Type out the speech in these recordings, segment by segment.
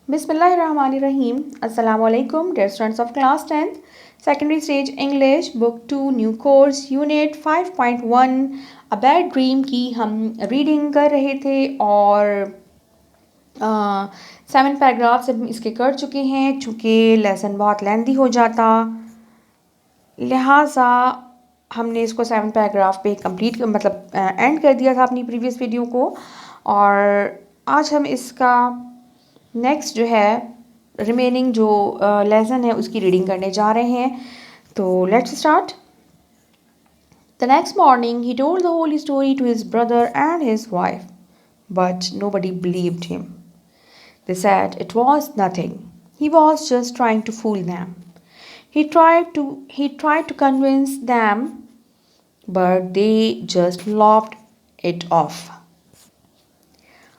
Bismillahirrahmanirrahim. Assalamu alaikum, dear students of class 10th, secondary stage English, book 2, new course, unit 5.1, A Bad Dream की हम reading कर रहे थे और 7 paragraphs हम इसके कर चुके हैं। चूँकि लेसन बहुत लेंदी हो जाता, लिहाजा हमने इसको 7 पैराग्राफ पे कंप्लीट एंड कर दिया था अपनी प्रीवियस वीडियो को। और आज हम इसका नेक्स्ट जो है रिमेनिंग जो लेसन है उसकी रीडिंग करने जा रहे हैं। तो let's start. The next morning ही told the whole story to his brother and his wife, but nobody believed him. They said it was nothing. He was just trying to fool them. He tried to convince them, but they just laughed it off.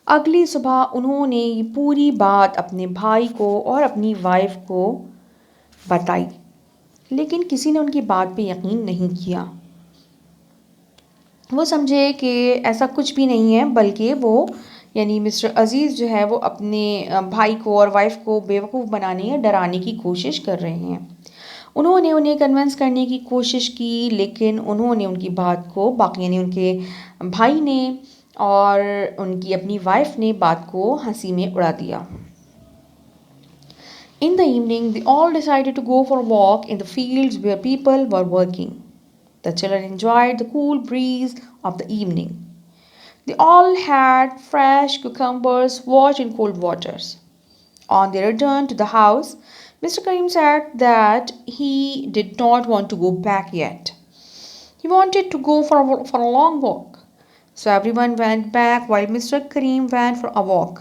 अगली सुबह उन्होंने ये पूरी बात अपने भाई को और अपनी वाइफ को बताई, लेकिन किसी ने उनकी बात पे यकीन नहीं किया। वो समझे कि ऐसा कुछ भी नहीं है, बल्कि वो यानी मिस्टर अजीज़ जो है वो अपने भाई को और वाइफ को बेवकूफ़ बनाने या डराने की कोशिश कर रहे हैं। उन्होंने उन्हें कन्विंस करने की कोशिश की, लेकिन उन्होंने उनकी बात को बाकी यानी उनके भाई ने और उनकी अपनी वाइफ ने बात को हंसी में उड़ा दिया। In the evening, they all decided to go for a walk in the fields where people were working. The children enjoyed the cool breeze of the evening. They all had fresh cucumbers washed in cold waters. On their return to the house, Mr. Karim said that he did not want to go back yet. He wanted to go for a long walk. So everyone went back while Mr. Karim went for a walk.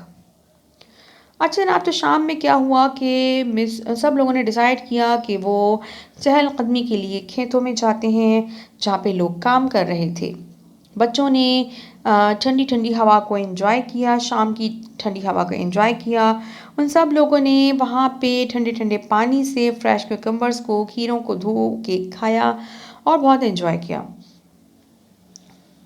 अच्छा जनाब, तो शाम में क्या हुआ कि सब लोगों ने डिसाइड किया कि वो चहलकदमी के लिए खेतों में जाते हैं जहाँ पे लोग काम कर रहे थे। बच्चों ने ठंडी ठंडी हवा को एंजॉय किया, शाम की ठंडी हवा को एंजॉय किया। उन सब लोगों ने वहाँ पे ठंडे ठंडे पानी से फ्रेश क्यूकम्बर्स को, खीरों को धो के खाया और बहुत एंजॉय किया।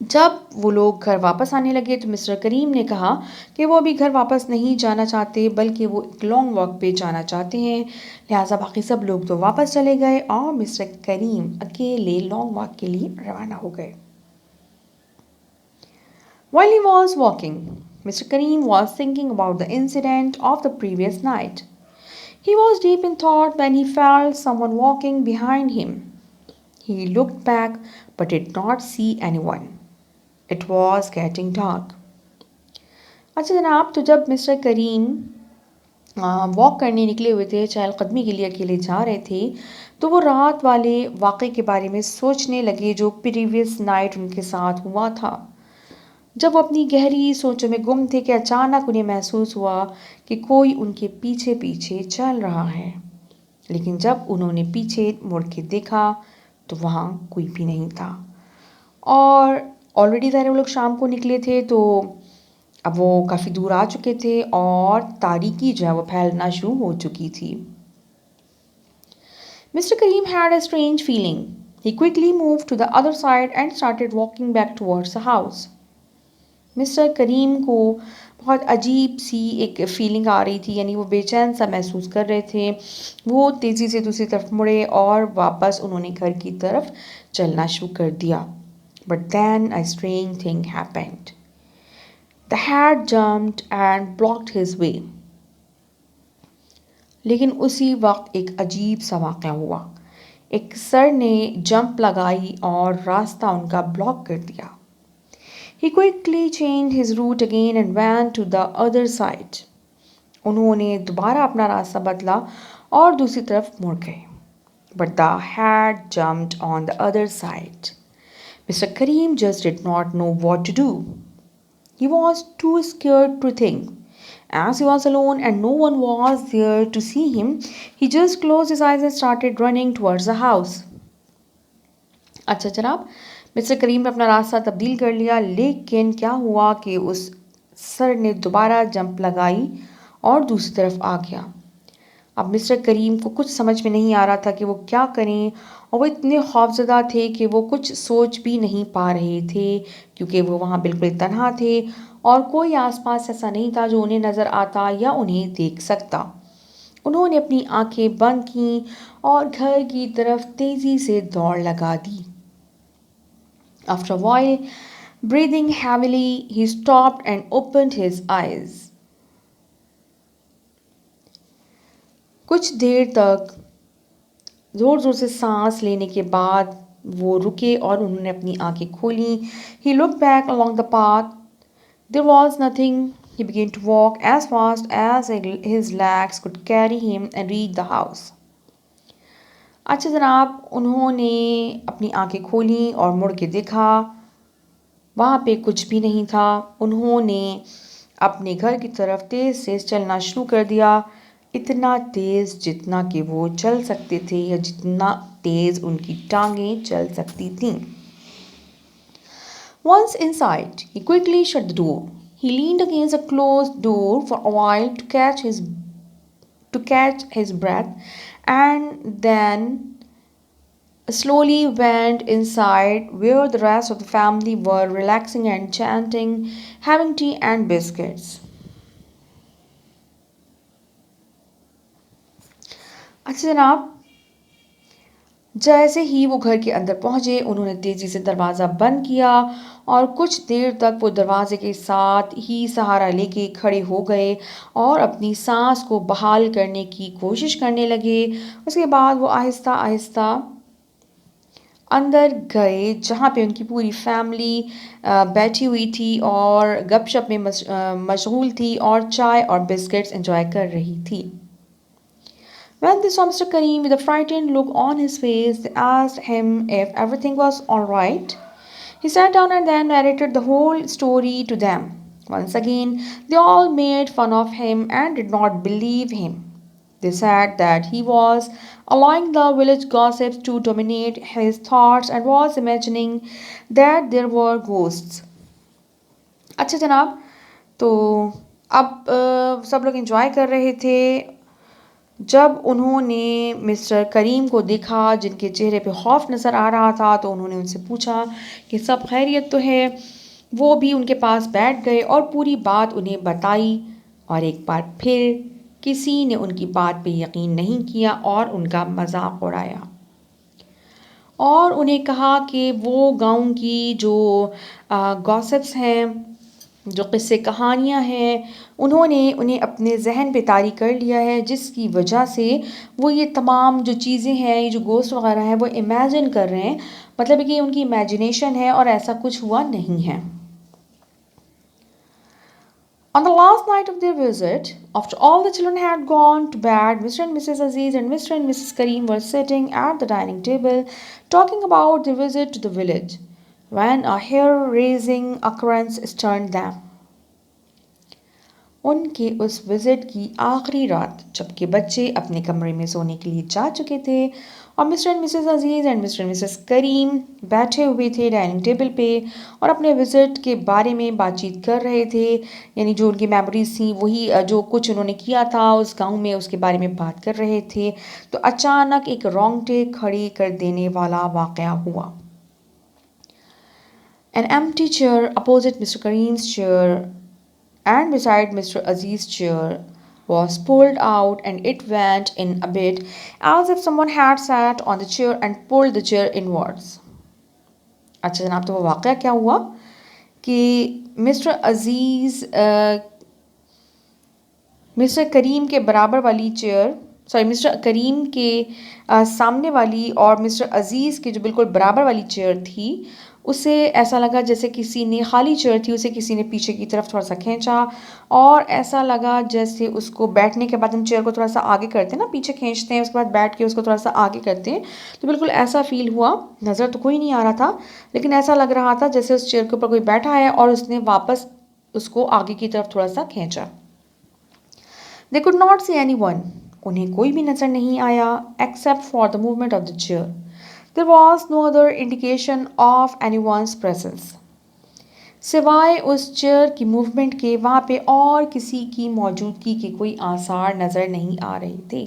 जब वो लोग घर वापस आने लगे तो मिस्टर करीम ने कहा कि वो अभी घर वापस नहीं जाना चाहते, बल्कि वो एक लॉन्ग वॉक पे जाना चाहते हैं। लिहाजा बाकी सब लोग तो वापस चले गए और मिस्टर करीम अकेले लॉन्ग वॉक के लिए रवाना हो गए। While he was walking, Mr. Karim was thinking about the incident of the previous night. He was deep in thought when he felt someone walking behind him. He looked back but did not see anyone. It was getting dark. अच्छा जनाब, तो जब mister करीम walk करने निकले हुए थे, चहलकदमी के लिए अकेले जा रहे थे, तो वो रात वाले वाक़े के बारे में सोचने लगे जो प्रीवियस नाइट उनके साथ हुआ था। जब वो अपनी गहरी सोचों में गुम थे कि अचानक उन्हें महसूस हुआ कि कोई उनके पीछे पीछे चल रहा है। लेकिन जब उन्होंने पीछे मुड़ के देखा तो वहाँ कोई भी नहीं था। और ऑलरेडी ज़ाहिर वो लोग शाम को निकले थे, तो अब वो काफ़ी दूर आ चुके थे और तारीकी जो है वो फैलना शुरू हो चुकी थी। Mister Karim had a strange feeling. He quickly moved to the other side and started walking back towards the house. Mr Karim को बहुत अजीब सी एक फ़ीलिंग आ रही थी, यानी वो बेचैन सा महसूस कर रहे थे। वो तेज़ी से दूसरी तरफ मुड़े और वापस उन्होंने घर की तरफ चलना शुरू कर दिया। But then a strange thing happened. The hat jumped and blocked his way. लेकिन उसी वक्त एक अजीब सा वाक़या हुआ। एक सर ने जंप लगाई और रास्ता उनका ब्लॉक कर दिया। He quickly changed his route again and went to the other side. उन्होंने दोबारा अपना रास्ता बदला और दूसरी तरफ मुड़ गए। But the hat jumped on the other side. Mr. Karim just did not know what to do. He was too scared to think. As he was alone and no one was there to see him, he just closed his eyes and started running towards the house. अच्छा जनाब, mister करीम ने अपना रास्ता तब्दील कर लिया, लेकिन क्या हुआ कि उस सर ने दोबारा जंप लगाई और दूसरी तरफ आ गया। अब मिस्टर करीम को कुछ समझ में नहीं आ रहा था कि वो क्या करें, और वो इतने खौफज़दा थे कि वो कुछ सोच भी नहीं पा रहे थे, क्योंकि वो वहाँ बिल्कुल तन्हा थे और कोई आसपास ऐसा नहीं था जो उन्हें नजर आता या उन्हें देख सकता। उन्होंने अपनी आंखें बंद की और घर की तरफ तेजी से दौड़ लगा दी। After a while, breathing heavily, he stopped and opened his eyes. कुछ देर तक जोर जोर से सांस लेने के बाद वो रुके और उन्होंने अपनी आंखें खोली। He looked back along the path. There was nothing. He began to walk as fast as his legs could carry him and reach the house. अच्छा जनाब, उन्होंने अपनी आंखें खोली और मुड़ के देखा, वहाँ पे कुछ भी नहीं था। उन्होंने अपने घर की तरफ तेज से चलना शुरू कर दिया, इतना तेज जितना कि वो चल सकते थे या जितना तेज उनकी टांगें चल सकती थीं। Once inside, he quickly shut the door. He leaned against the closed door for a while to catch his breath, and then slowly went inside where the rest of the family were relaxing and chanting, having tea and biscuits. अच्छा जनाब, जैसे ही वो घर के अंदर पहुंचे उन्होंने तेजी से दरवाज़ा बंद किया और कुछ देर तक वो दरवाजे के साथ ही सहारा लेके खड़े हो गए और अपनी सांस को बहाल करने की कोशिश करने लगे। उसके बाद वो आहिस्ता आहिस्ता अंदर गए जहाँ पे उनकी पूरी फैमिली बैठी हुई थी और गपशप में मशगूल थी और चाय और बिस्किट्स एंजॉय कर रही थी। When they saw Mr. Kareem with a frightened look on his face, they asked him if everything was all right. He sat down and then narrated the whole story to them. Once again, they all made fun of him and did not believe him. They said that he was allowing the village gossips to dominate his thoughts and was imagining that there were ghosts. अच्छा जनाब, तो अब सब लोग enjoy कर रहे थे। जब उन्होंने मिस्टर करीम को देखा जिनके चेहरे पे खौफ नज़र आ रहा था तो उन्होंने उनसे पूछा कि सब खैरियत तो है। वो भी उनके पास बैठ गए और पूरी बात उन्हें बताई और एक बार फिर किसी ने उनकी बात पे यकीन नहीं किया और उनका मजाक उड़ाया और उन्हें कहा कि वो गांव की जो गॉसिप्स हैं, जो किस्से कहानियाँ हैं, उन्होंने उन्हें अपने जहन पे तारी कर लिया है, जिसकी वजह से वो ये तमाम जो चीज़ें हैं, ये जो गोश्त वगैरह है वो इमेजिन कर रहे हैं। मतलब कि उनकी इमेजिनेशन है और ऐसा कुछ हुआ नहीं है। On the last night of their visit, after all the children had gone to bed, Mr. and Mrs. Aziz and Mr. and Mrs. Kareem were sitting at the dining table talking about their visit to the village when a hair-raising occurrence stunned them. उनके उस visit की आखिरी रात जबकि बच्चे अपने कमरे में सोने के लिए जा चुके थे और Mr and Mrs Aziz and Mr and Mrs Karim बैठे हुए थे डाइनिंग टेबल पे और अपने विज़िट के बारे में बातचीत कर रहे थे, यानी जो उनकी मेमोरीज थी वही जो कुछ उन्होंने किया था उस गांव में उसके बारे में बात कर रहे थे। तो अचानक एक रोंगटे खड़ी कर देने वाला वाक़या हुआ। An empty chair opposite Mr. Kareem's chair and beside Mr. Aziz's chair was pulled out and it went in a bit as if someone had sat on the chair and pulled the chair inwards. अच्छा जनाब, तो वो वाक़या क्या हुआ कि mister करीम के बराबर वाली चेयर मिस्टर करीम के सामने वाली और मिस्टर अजीज़ के जो बिल्कुल बराबर वाली चेयर थी उसे ऐसा लगा जैसे किसी ने खाली चेयर थी उसे किसी ने पीछे की तरफ थोड़ा सा खींचा और ऐसा लगा जैसे उसको बैठने के बाद हम चेयर को थोड़ा सा आगे करते हैं ना, पीछे खींचते हैं उसके बाद बैठ के उसको थोड़ा सा आगे करते हैं, तो बिल्कुल ऐसा फील हुआ। नज़र तो कोई नहीं आ रहा था लेकिन ऐसा लग रहा था जैसे उस चेयर के ऊपर कोई बैठा है और उसने वापस उसको आगे की तरफ थोड़ा सा खींचा। They could not see anyone. उन्हें कोई भी नज़र नहीं आया except for the movement of the chair. There was no other indication of anyone's presence. सिवाय उस चेयर की मूवमेंट के वहाँ पे और किसी की मौजूदगी के कोई आसार नज़र नहीं आ रहे थे।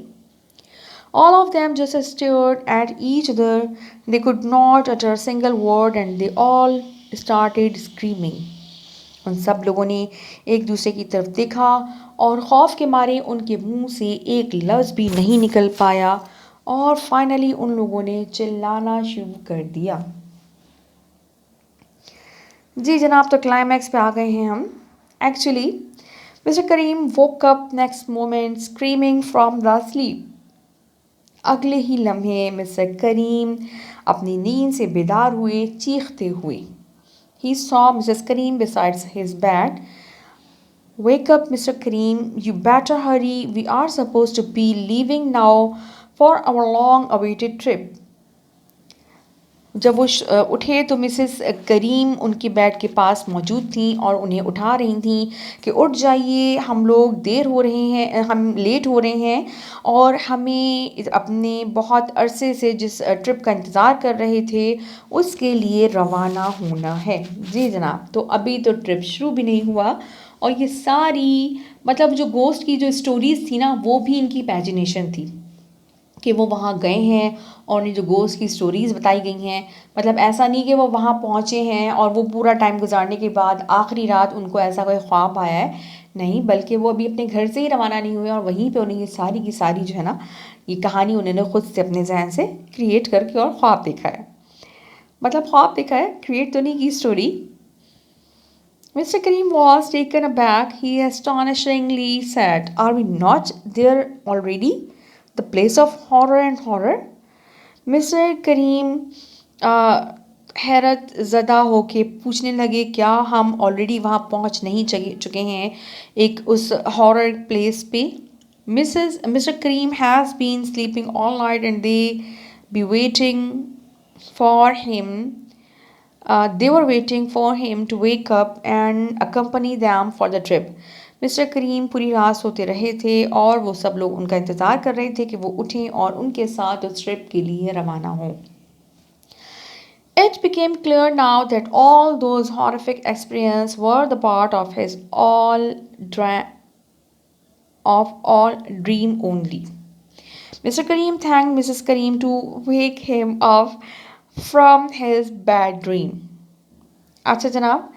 All of them just stared at each other. They could not utter a single word and they all started screaming. उन सब लोगों ने एक दूसरे की तरफ देखा और खौफ के मारे उनके मुंह से एक लफ्ज़ भी नहीं निकल पाया और फाइनली उन लोगों ने चिल्लाना शुरू कर दिया। जी जनाब, तो क्लाइमैक्स पे आ गए हैं हम। Actually mister Karim woke up next moment screaming from the sleep. अगले ही लम्हे मिस्टर करीम अपनी नींद से बेदार हुए चीखते हुए। He saw Mrs. Kareem beside his bed. Wake up, Mr. Kareem. You better hurry. We are supposed to be leaving now for our long awaited trip. जब वो उठे तो मिसेस करीम उनके बेड के पास मौजूद थी और उन्हें उठा रही थी कि उठ जाइए, हम लोग देर हो रहे हैं, हम लेट हो रहे हैं और हमें अपने बहुत अरसे से जिस ट्रिप का इंतज़ार कर रहे थे उसके लिए रवाना होना है। जी जनाब, तो अभी तो ट्रिप शुरू भी नहीं हुआ और ये सारी मतलब जो गोस्ट की जो स्टोरीज़ थी ना वो भी इनकी इमेजिनेशन थी कि वो वहाँ गए हैं और उन्हें जो गोस्ट की स्टोरीज़ बताई गई हैं। मतलब ऐसा नहीं कि वो वहाँ पहुँचे हैं और वो पूरा टाइम गुजारने के बाद आखिरी रात उनको ऐसा कोई ख्वाब आया है, नहीं, बल्कि वो अभी अपने घर से ही रवाना नहीं हुए और वहीं पे उन्हें ये सारी की सारी जो है ना ये कहानी उन्होंने खुद से अपने जहन से क्रिएट करके और ख्वाब देखा है। मतलब ख्वाब देखा है, क्रिएट तो नहीं की story. Mr. Kareem was taken aback. He astonishingly said, "Are we not there already? The place of horror and horror?" Mr Karim हैरत ज़दा होके पूछने लगे, क्या हम ऑलरेडी वहाँ पहुँच नहीं चुके हैं एक उस हॉरर प्लेस पे। Mister Karim has been sleeping all night and they be waiting for him they were waiting for him to wake up and accompany them for the trip. Mr Karim पूरी रात सोते रहे थे और वो सब लोग उनका इंतज़ार कर रहे थे कि वो उठें और उनके साथ उस ट्रिप के लिए रवाना हों। It became clear now that all those horrific experiences were the part of his all dream only. Mr. Kareem thanked Mrs. Kareem to wake him up from his bad dream. अच्छा जनाब,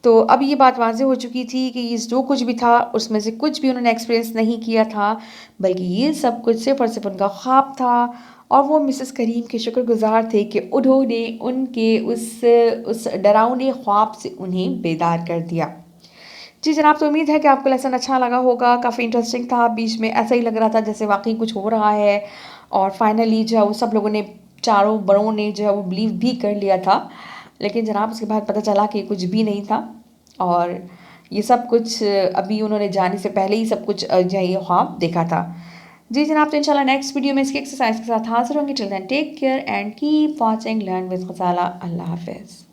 तो अब ये बात वाज़ेह हो चुकी थी कि ये जो कुछ भी था उसमें से कुछ भी उन्होंने एक्सपीरियंस नहीं किया था, बल्कि ये सब कुछ सिर्फ और सिर्फ उनका ख्वाब था और वो मिसेस करीम के शुक्रगुजार थे कि उन्होंने उनके उस डरावने ख्वाब से उन्हें बेदार कर दिया। जी जनाब, तो उम्मीद है कि आपको लेसन अच्छा लगा होगा। काफ़ी इंटरेस्टिंग था, बीच में ऐसा ही लग रहा था जैसे वाकई कुछ हो रहा है और फाइनली जो है वो सब लोगों ने, चारों बड़ों ने जो है वो बिलीव भी कर लिया था। लेकिन जनाब उसके बाद पता चला कि कुछ भी नहीं था और ये सब कुछ अभी उन्होंने जाने से पहले ही सब कुछ जो है ये ख्वाब देखा था। जी जनाब, तो इंशाल्लाह नेक्स्ट वीडियो में इसकी एक्सरसाइज के साथ हाजिर होंगे। Till then take care and keep watching learn with Ghazala. अल्लाह हाफ़िज़।